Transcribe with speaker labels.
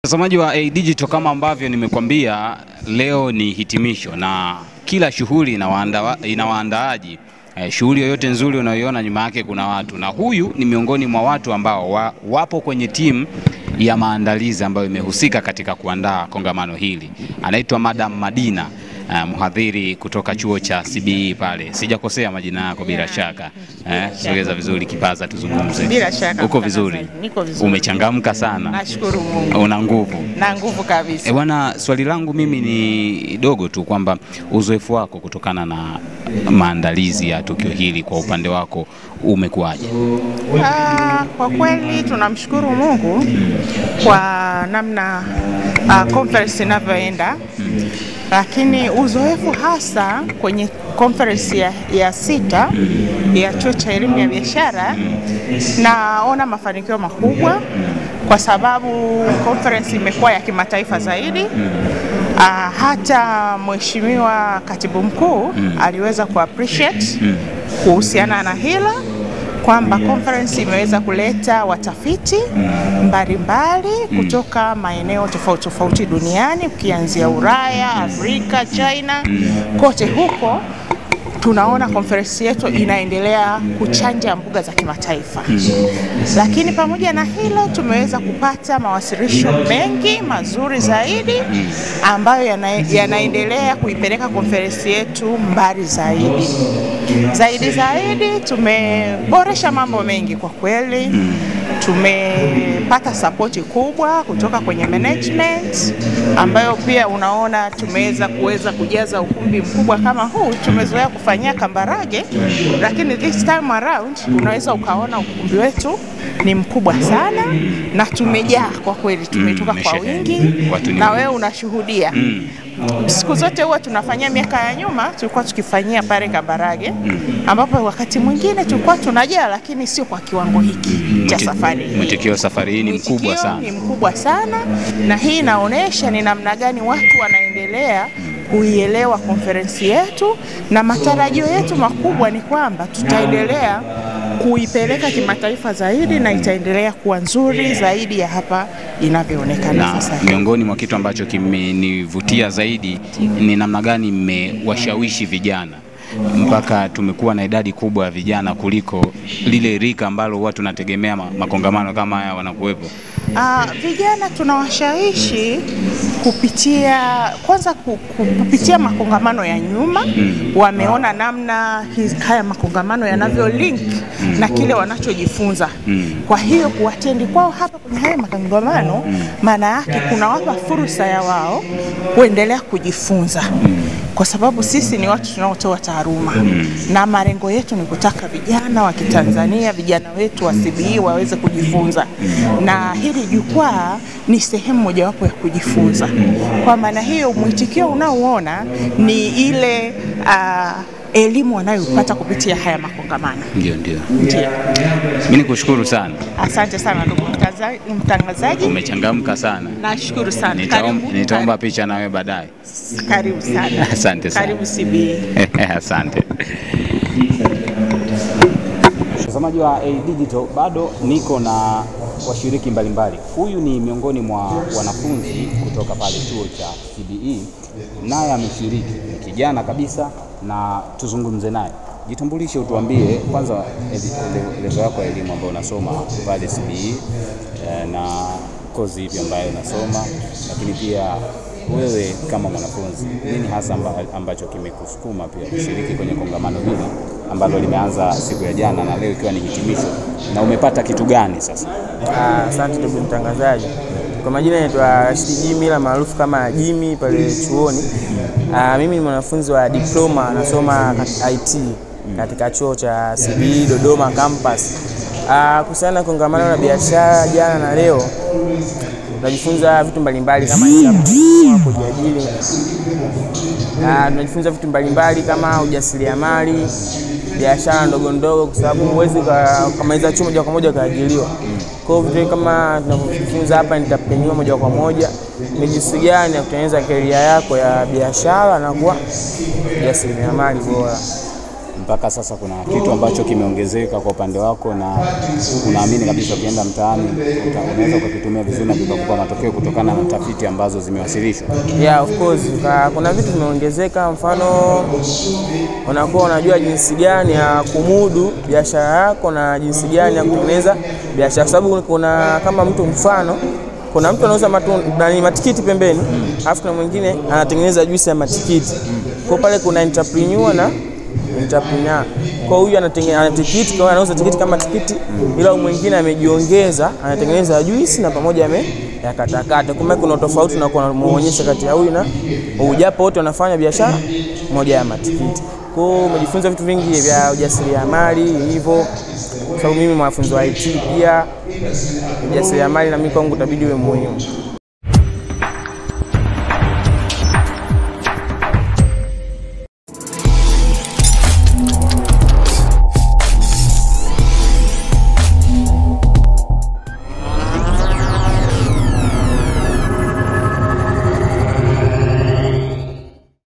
Speaker 1: Watazamaji wa A-Digital, kama ambavyo nimekuambia, leo ni hitimisho na kila shughuli ina waandaaji. Shughuli yoyote nzuri unayoiona nyuma yake kuna watu, na huyu ni miongoni mwa watu ambao wapo kwenye timu ya maandalizi ambayo imehusika katika kuandaa kongamano hili. Anaitwa Madam Madina, mhadhiri kutoka chuo cha CBE pale. Sijakosea majina yako bila shaka. Sogeza vizuri kipaza tuzungumze.
Speaker 2: Bila shaka.
Speaker 1: Uko vizuri?
Speaker 2: Niko vizuri.
Speaker 1: Umechangamka sana.
Speaker 2: Nashukuru Mungu.
Speaker 1: Una nguvu.
Speaker 2: Na nguvu kabisa.
Speaker 1: Bwana, swali langu mimi ni dogo tu kwamba uzoefu wako kutokana na maandalizi ya tukio hili kwa upande wako umekuaje?
Speaker 2: Kwa kweli tunamshukuru Mungu kwa namna conference inavyoenda. Lakini uzoefu hasa kwenye conference ya 6 ya chuo cha elimu ya biashara, naona mafanikio makubwa kwa sababu conference imekuwa ya kimataifa zaidi. Hata Mheshimiwa Katibu Mkuu aliweza appreciate kuhusiana na hilo, kwamba conference imeweza kuleta watafiti mbalimbali kutoka maeneo tofauti duniani, ukianzia Ulaya, Afrika, China, kote huko. Tunaona conference yetu inaendelea kuchanja mbuga za kimataifa. Lakini pamoja na hilo tumeweza kupata mawasilisho mengi mazuri zaidi ambayo yanaendelea kuipeleka conference yetu mbali zaidi. Zaidi tumeboresha mambo mengi kwa kweli. Tumepata support kubwa kutoka kwenye management ambayo pia unaona tumeweza kujaza ukumbi mkubwa kama huu. Tumezoea kufanyia Kambarage, lakini this time around unaweza ukaona ukumbi wetu ni mkubwa sana na tumejaa kwa kweli, tumetoka kwa wingi na wewe unashuhudia. Siku zote huwa tunafanyia, miaka ya nyuma tulikuwa tukifanyia pale Kambarage, ambapo wakati mwingine tulikuwa tunajaa, lakini sio kwa kiwango hiki cha safari.
Speaker 1: Mwitikio safari hii ni mkubwa sana.
Speaker 2: Ni mkubwa sana, na hii inaonyesha ni namna gani watu wanaendelea kuielewa conference yetu, na matarajio yetu makubwa ni kwamba tutaendelea kuipeleka kimataifa zaidi na itaendelea kuwa nzuri zaidi ya hapa inavyoonekana sasa.
Speaker 1: Miongoni mwa kitu ambacho kimenivutia zaidi ni namna gani mmewashawishi vijana mpaka tumekuwa na idadi kubwa ya vijana kuliko lile rika ambalo watu nategemea makongamano kama haya wanakuwepo.
Speaker 2: Vijana tunawashawishi kupitia makongamano ya nyuma. Wameona namna haya makongamano yanavyo link na kile wanachojifunza. Kwa hiyo kuatendi kwao hapa kwenye haya makongamano, maana yake kunawapa fursa ya wao kuendelea kujifunza. Kwa sababu sisi ni watu tunaotoa taaluma, na malengo yetu ni kutaka vijana wa Kitanzania, vijana wetu wa CBE waweze kujifunza. Na hili jukwaa ni sehemu mojawapo ya kujifunza. Kwa maana hiyo mwitikio unaoona ni ile elimu wanayopata kupitia haya makongamano.
Speaker 1: Ndio. Mimi nikushukuru sana.
Speaker 2: Asante sana ndugu mtangazaji.
Speaker 1: Umechangamka sana.
Speaker 2: Nashukuru sana.
Speaker 1: Nitaomba picha na wewe baadaye.
Speaker 2: Karibu sana.
Speaker 1: Asante sana.
Speaker 2: Karibu CBE.
Speaker 1: Asante. Watazamaji wa A-Digital, bado niko na washiriki mbalimbali. Huyu ni miongoni mwa wanafunzi kutoka pale chuo cha CBE, naye ameshiriki, ni kijana kabisa, na tuzungumze naye. Jitambulishe, utuambie kwanza level yako ya elimu ambayo unasoma pale CBE, na kozi ipi ambayo unasoma, lakini pia wewe kama mwanafunzi nini hasa ambacho kimekusukuma pia kushiriki kwenye kongamano hili ambalo limeanza siku ya jana na leo ikiwa ni hitimisho, na umepata kitu gani sasa?
Speaker 3: Asante ndugu mtangazaji. Kwa majina naitwa Rashid Jimmy, maarufu kama Jimmy pale chuoni. Mimi ni mwanafunzi wa diploma, nasoma IT katika chuo cha CBE Dodoma campus. Kuhusiana na kongamano la biashara jana na leo, tunajifunza vitu mbalimbali kama kujiajiri. Tunajifunza vitu mbalimbali kama ujasiriamali, biashara ndogo, kwa sababu huwezi kumaliza chuo moja kwa moja kuajiriwa. Kwa hivyo kama tunavyojifunza hapa, nitapenywa moja kwa moja ni jinsi gani ya kutengeneza career yako ya biashara na kuwa ujasiriamali bora.
Speaker 1: mpaka sasa kuna kitu ambacho kimeongezeka kwa upande wako na unaamini kabisa ukienda mtaani unaweza kukitumia vizuri na vikakupa matokeo kutokana na tafiti ambazo zimewasilishwa?
Speaker 3: Yeah, of course. Kuna vitu vimeongezeka, mfano unakuwa unajua jinsi gani ya kumudu biashara yako na jinsi gani ya kutengeneza biashara, sababu kuna kama mtu mfano kuna mtu anauza matikiti pembeni, alafu kuna mwingine anatengeneza juisi ya matikiti. Kwa pale kuna entrepreneur na entrepreneur. Kwa huyu anatengeneza tikiti, kwa anauza tikiti kama tikiti, ila mwingine amejiongeza anatengeneza juisi na pamoja yakatakata. Kumbe kuna tofauti na kuonyesha kati ya huyu na huyu, japo wote wanafanya biashara moja ya matikiti. Kwa hiyo umejifunza vitu vingi vya ujasiriamali hivyo. Sababu mimi mwanafunzi wa IT pia ujasiriamali na mimi kwangu itabidi uwe muhimu.